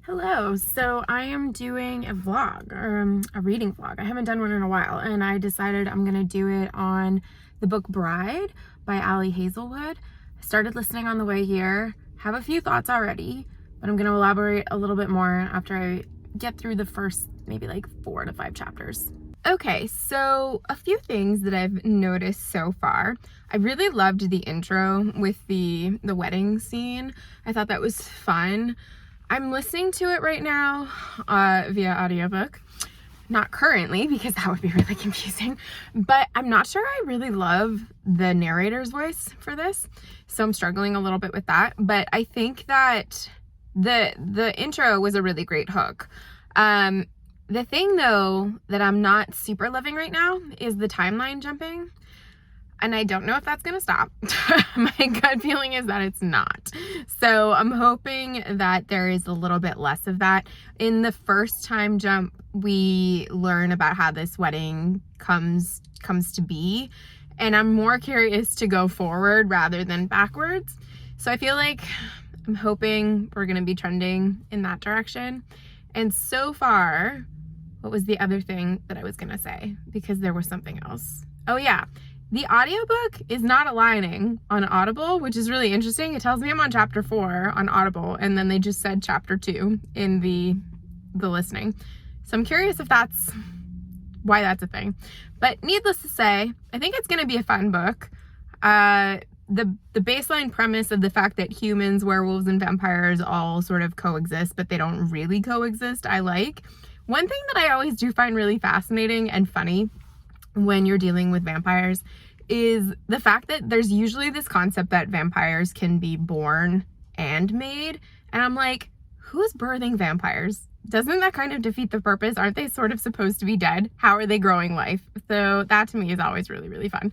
Hello, so I am doing a vlog, or a reading vlog. I haven't done one in a while, and I decided I'm gonna do it on the book Bride by Ali Hazelwood. I started listening on the way here, have a few thoughts already, but I'm gonna elaborate a little bit more after I get through the first maybe like 4 to 5 chapters. Okay, so a few things that I've noticed so far. I really loved the intro with the wedding scene. I thought that was fun. I'm listening to it right now via audiobook. Not currently, because that would be really confusing, but I'm not sure I really love the narrator's voice for this, so I'm struggling a little bit with that. But I think that the intro was a really great hook. The thing though that I'm not super loving right now is the timeline jumping. And I don't know if that's gonna stop. My gut feeling is that it's not. So I'm hoping that there is a little bit less of that. In the first time jump, we learn about how this wedding comes to be. And I'm more curious to go forward rather than backwards. So I feel like I'm hoping we're gonna be trending in that direction. And so far, what was the other thing that I was gonna say? Because there was something else. Oh yeah. The audiobook is not aligning on Audible, which is really interesting. It tells me I'm on chapter 4 on Audible, and then they just said chapter 2 in the listening. So I'm curious if that's why that's a thing. But needless to say, I think it's going to be a fun book. The baseline premise of the fact that humans, werewolves, and vampires all sort of coexist, but they don't really coexist, I like. One thing that I always do find really fascinating and funny when you're dealing with vampires is the fact that there's usually this concept that vampires can be born and made. And I'm like, who's birthing vampires? Doesn't that kind of defeat the purpose? Aren't they sort of supposed to be dead? How are they growing life? So that to me is always really, really fun.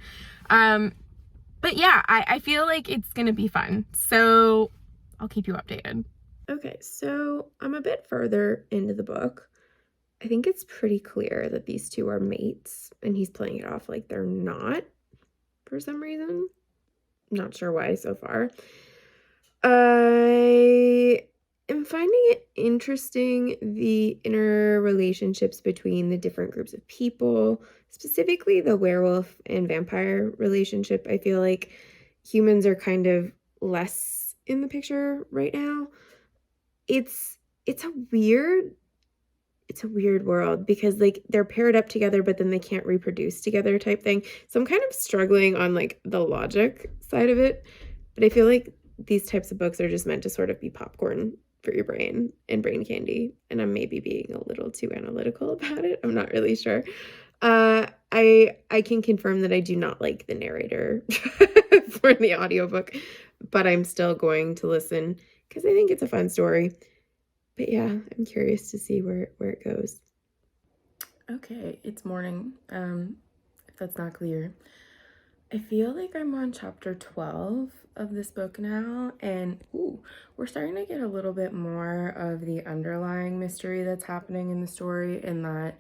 But yeah, I feel like it's gonna be fun. So I'll keep you updated. Okay, so I'm a bit further into the book. I think it's pretty clear that these two are mates, and he's playing it off like they're not for some reason. Not sure why so far. I am finding it interesting, the inner relationships between the different groups of people, specifically the werewolf and vampire relationship. I feel like humans are kind of less in the picture right now. It's a weird world because like they're paired up together, but then they can't reproduce together type thing. So I'm kind of struggling on like the logic side of it, but I feel like these types of books are just meant to sort of be popcorn for your brain and brain candy. And I'm maybe being a little too analytical about it. I'm not really sure. I can confirm that I do not like the narrator for the audiobook, but I'm still going to listen because I think it's a fun story. But yeah, I'm curious to see where it goes. Okay, it's morning, if that's not clear. I feel like I'm on chapter 12 of this book now, and we're starting to get a little bit more of the underlying mystery that's happening in the story, in that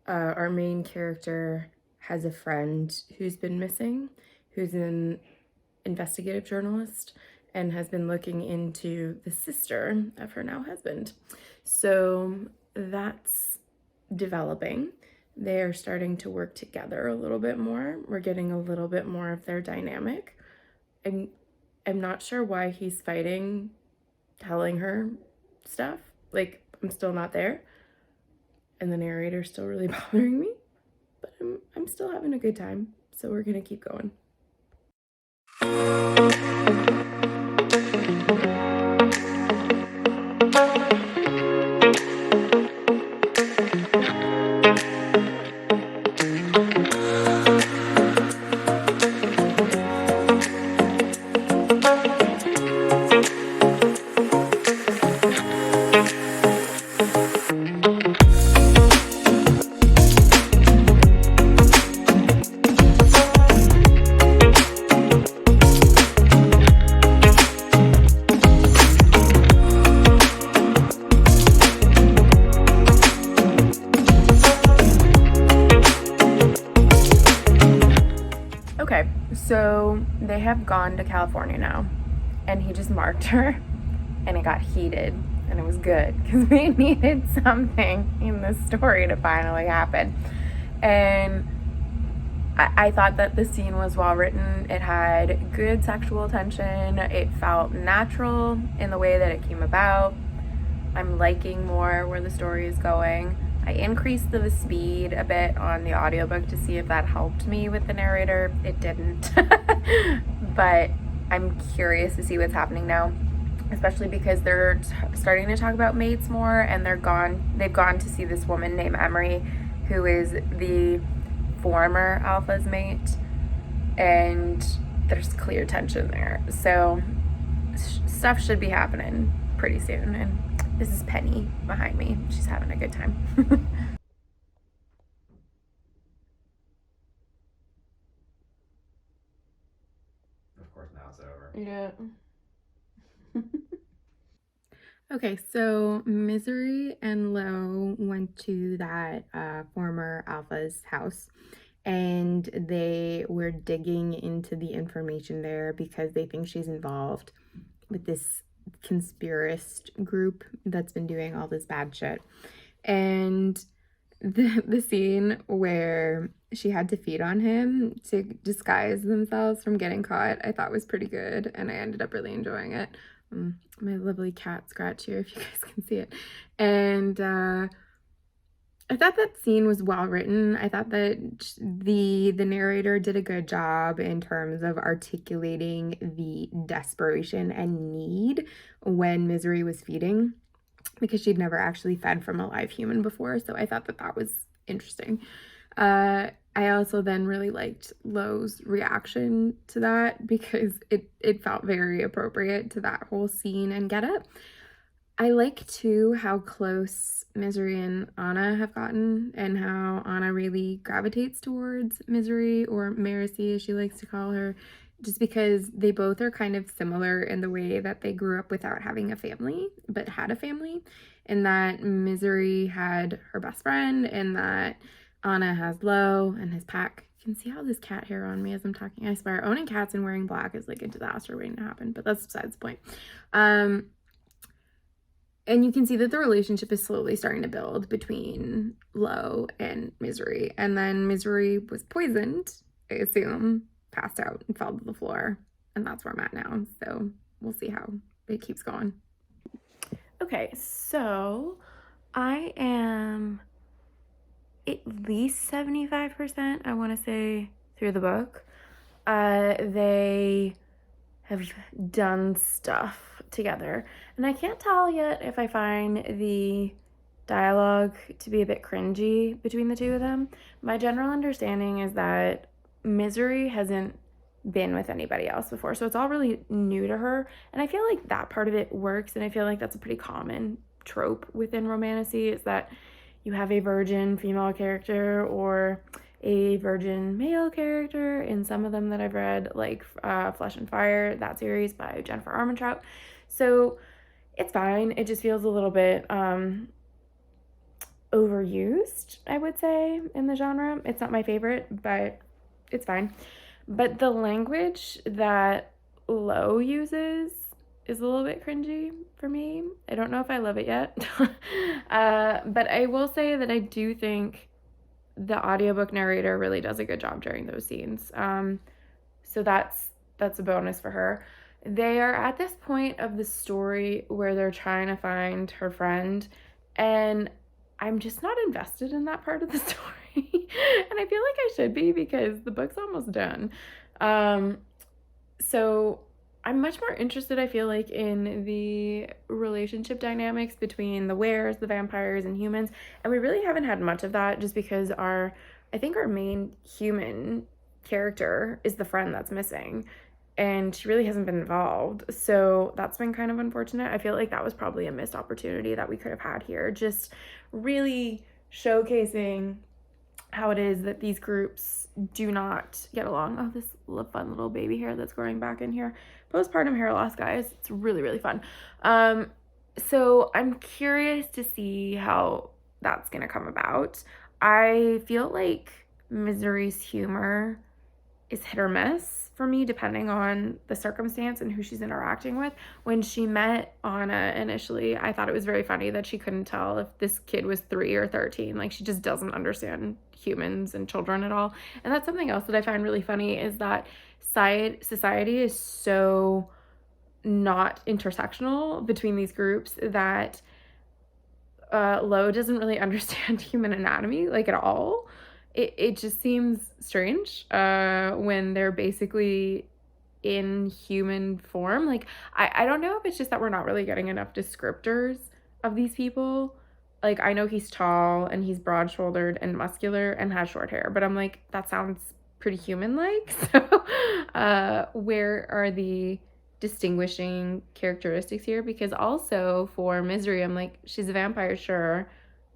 our main character has a friend who's been missing, who's an investigative journalist, and has been looking into the sister of her now husband. So that's developing. They're starting to work together a little bit more. We're getting a little bit more of their dynamic. I'm not sure why he's fighting telling her stuff. Like, I'm still not there. And the narrator's still really bothering me. But I'm still having a good time. So we're gonna keep going. Okay, so they have gone to California now, and he just marked her, and it got heated, and it was good because we needed something in the story to finally happen. And I thought that the scene was well written. It had good sexual tension. It felt natural in the way that it came about. I'm liking more where the story is going. I increased the speed a bit on the audiobook to see if that helped me with the narrator. It didn't. But I'm curious to see what's happening now, especially because they're starting to talk about mates more, and they've gone to see this woman named Emery, who is the former alpha's mate, and there's clear tension there. So stuff should be happening pretty soon. And this is Penny behind me. She's having a good time. Of course, now it's over. Yeah. Okay, so Misery and Lo went to that former Alpha's house, and they were digging into the information there because they think she's involved with this conspiracist group that's been doing all this bad shit. And the scene where she had to feed on him to disguise themselves from getting caught, I thought was pretty good, and I ended up really enjoying it. My lovely cat Scratch here, if you guys can see it. And I thought that scene was well written. I thought that the narrator did a good job in terms of articulating the desperation and need when Misery was feeding, because she'd never actually fed from a live human before. So I thought that that was interesting. I also then really liked Lo's reaction to that because it felt very appropriate to that whole scene and getup. I like too how close Misery and Anna have gotten, and how Anna really gravitates towards Misery, or Marcy as she likes to call her, just because they both are kind of similar in the way that they grew up without having a family, but had a family, and that Misery had her best friend, and that Anna has Lo and his pack. You can see all this cat hair on me as I'm talking. I swear, owning cats and wearing black is like a disaster waiting to happen, but that's besides the point. And you can see that the relationship is slowly starting to build between Lo and Misery. And then Misery was poisoned, I assume, passed out and fell to the floor. And that's where I'm at now. So we'll see how it keeps going. Okay, so I am at least 75%, I want to say, through the book. They have done stuff together, and I can't tell yet if I find the dialogue to be a bit cringy between the two of them. My general understanding is that Misery hasn't been with anybody else before, so it's all really new to her, and I feel like that part of it works, and I feel like that's a pretty common trope within romantasy, is that you have a virgin female character or a virgin male character in some of them that I've read, like Flesh and Fire, that series by Jennifer Armentrout. So it's fine. It just feels a little bit overused, I would say, in the genre. It's not my favorite, but it's fine. But the language that Lo uses is a little bit cringy for me. I don't know if I love it yet. But I will say that I do think the audiobook narrator really does a good job during those scenes. So that's a bonus for her. They are at this point of the story where they're trying to find her friend, and I'm just not invested in that part of the story. And I feel like I should be, because the book's almost done. So I'm much more interested, I feel like, in the relationship dynamics between the weres, the vampires, and humans. And we really haven't had much of that, just because I think our main human character is the friend that's missing. And she really hasn't been involved. So that's been kind of unfortunate. I feel like that was probably a missed opportunity that we could have had here. Just really showcasing how it is that these groups do not get along. Oh, this fun little baby hair that's growing back in here. Postpartum hair loss, guys. It's really, really fun. So I'm curious to see how that's going to come about. I feel like Misery's humor is hit or miss for me depending on the circumstance and who she's interacting with. When she met Anna initially, I thought it was very funny that she couldn't tell if this kid was 3 or 13. Like, she just doesn't understand humans and children at all. And that's something else that I find really funny, is that society is so not intersectional between these groups that Lo doesn't really understand human anatomy, like, at all. It just seems strange when they're basically in human form. Like, I don't know if it's just that we're not really getting enough descriptors of these people. Like, I know he's tall and he's broad-shouldered and muscular and has short hair, but I'm like, that sounds pretty human-like. So where are the distinguishing characteristics here? Because also for Misery, I'm like, she's a vampire, sure,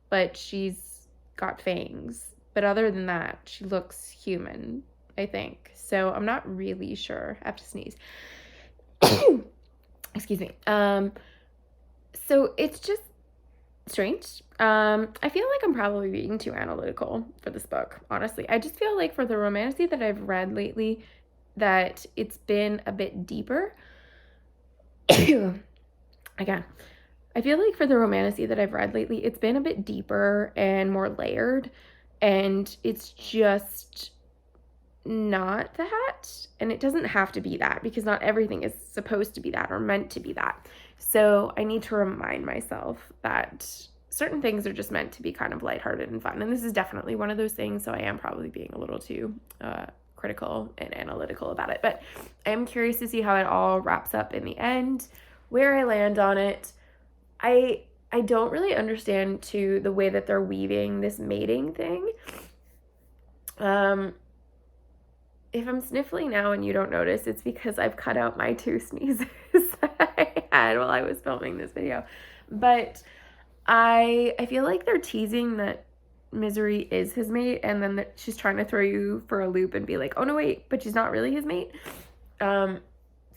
but she's got fangs. But other than that, she looks human, I think. So I'm not really sure. I have to sneeze. Excuse me. So it's just strange. I feel like I'm probably being too analytical for this book, honestly. I just feel like for the romantasy that I've read lately, that it's been a bit deeper. Again, I feel like for the romantasy that I've read lately, it's been a bit deeper and more layered, and it's just not that. And it doesn't have to be that, because not everything is supposed to be that or meant to be that. So I need to remind myself that certain things are just meant to be kind of lighthearted and fun. And this is definitely one of those things, so I am probably being a little too critical and analytical about it. But I am curious to see how it all wraps up in the end, where I land on it. I don't really understand, too, the way that they're weaving this mating thing. If I'm sniffling now and you don't notice, it's because I've cut out my 2 sneezes that I had while I was filming this video. But I feel like they're teasing that Misery is his mate, and then that she's trying to throw you for a loop and be like, oh no, wait, but she's not really his mate.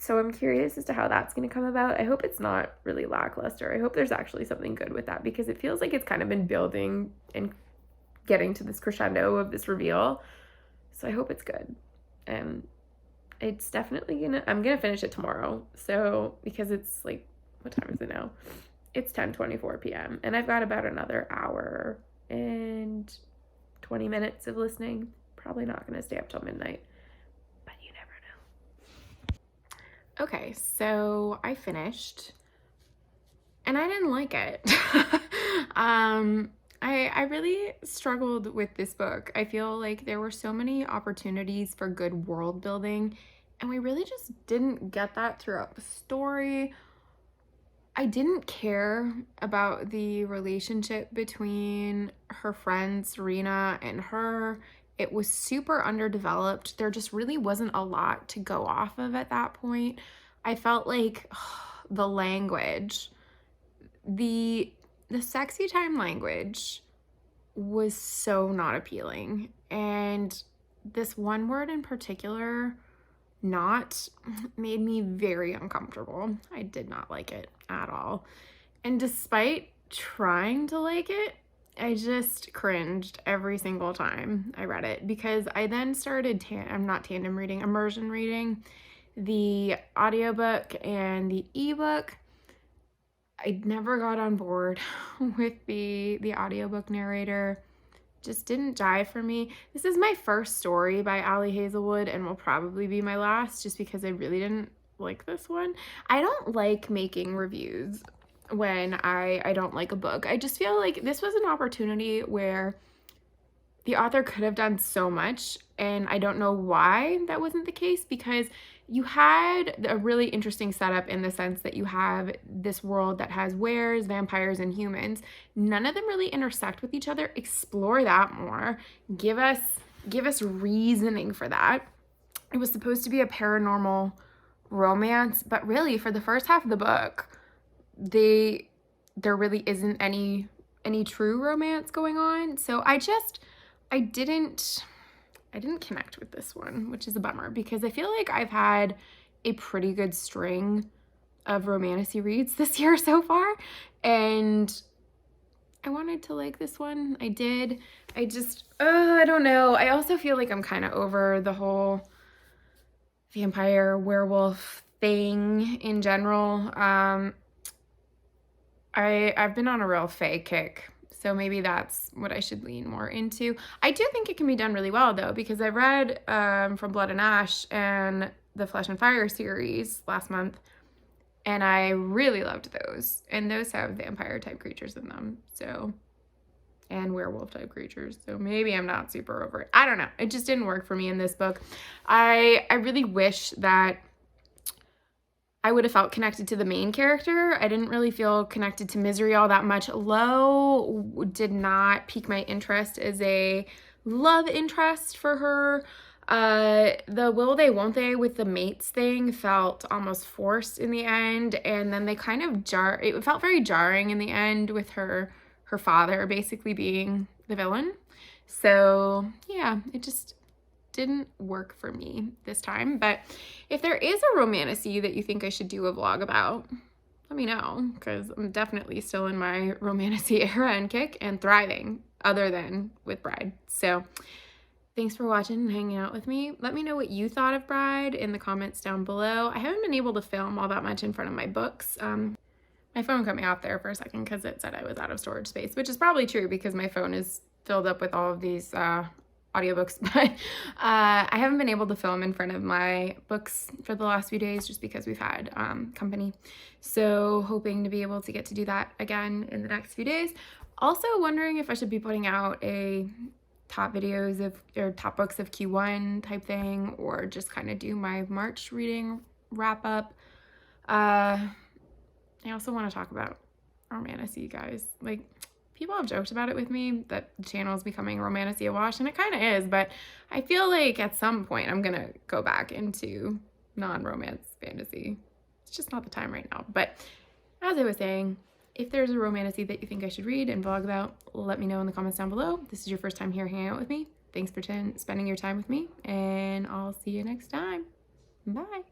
So I'm curious as to how that's going to come about. I hope it's not really lackluster. I hope there's actually something good with that, because it feels like it's kind of been building and getting to this crescendo of this reveal. So I hope it's good. And it's definitely I'm gonna finish it tomorrow. So, because it's like, what time is it now? It's 10:24 p.m. and I've got about another hour and 20 minutes of listening. Probably not gonna stay up till midnight, but you never know. Okay, so I finished and I didn't like it. I really struggled with this book. I feel like there were so many opportunities for good world building, and we really just didn't get that throughout the story. I didn't care about the relationship between her friend Serena and her. It was super underdeveloped. There just really wasn't a lot to go off of at that point. I felt like the language, the sexy time language was so not appealing. And this one word in particular, not, made me very uncomfortable. I did not like it at all. And despite trying to like it, I just cringed every single time I read it, because I then started, immersion reading the audiobook and the ebook. I never got on board with the audiobook narrator. Just didn't jive for me. This is my first story by Ali Hazelwood and will probably be my last, just because I really didn't like this one. I don't like making reviews when I don't like a book. I just feel like this was an opportunity where the author could have done so much, and I don't know why that wasn't the case, because you had a really interesting setup in the sense that you have this world that has wares, vampires, and humans. None of them really intersect with each other. Explore that more. Give us reasoning for that. It was supposed to be a paranormal romance, but really for the first half of the book, there really isn't any true romance going on. So I didn't connect with this one, which is a bummer, because I feel like I've had a pretty good string of romantasy reads this year so far, and I wanted to like this one. I did. I don't know. I also feel like I'm kind of over the whole vampire werewolf thing in general. I've been on a real fae kick, so maybe that's what I should lean more into. I do think it can be done really well though, because I read From Blood and Ash and the Flesh and Fire series last month, and I really loved those. And those have vampire type creatures in them, so, and werewolf type creatures. So maybe I'm not super over it. I don't know. It just didn't work for me in this book. I really wish that I would have felt connected to the main character. I didn't really feel connected to Misery all that much. Lo did not pique my interest as a love interest for her. The will they, won't they with the mates thing felt almost forced in the end. And then they kind of it felt very jarring in the end with her father basically being the villain. So yeah, it just didn't work for me this time. But if there is a romantasy that you think I should do a vlog about, let me know, because I'm definitely still in my romantasy era and kick and thriving, other than with Bride. So thanks for watching and hanging out with me. Let me know what you thought of Bride in the comments down below. I haven't been able to film all that much in front of my books. My phone cut me off there for a second because it said I was out of storage space, which is probably true because my phone is filled up with all of these audiobooks, but I haven't been able to film in front of my books for the last few days just because we've had company. So hoping to be able to get to do that again in the next few days. Also wondering if I should be putting out a top videos of, or top books of Q1 type thing, or just kind of do my March reading wrap up. I also want to talk about romantasy, guys. Like, people have joked about it with me that the channel is becoming romantasy awash, and it kind of is, but I feel like at some point I'm gonna go back into non-romance fantasy. It's just not the time right now. But as I was saying, if there's a romantasy that you think I should read and vlog about, let me know in the comments down below. If this is your first time here hanging out with me, thanks for spending your time with me, and I'll see you next time. Bye.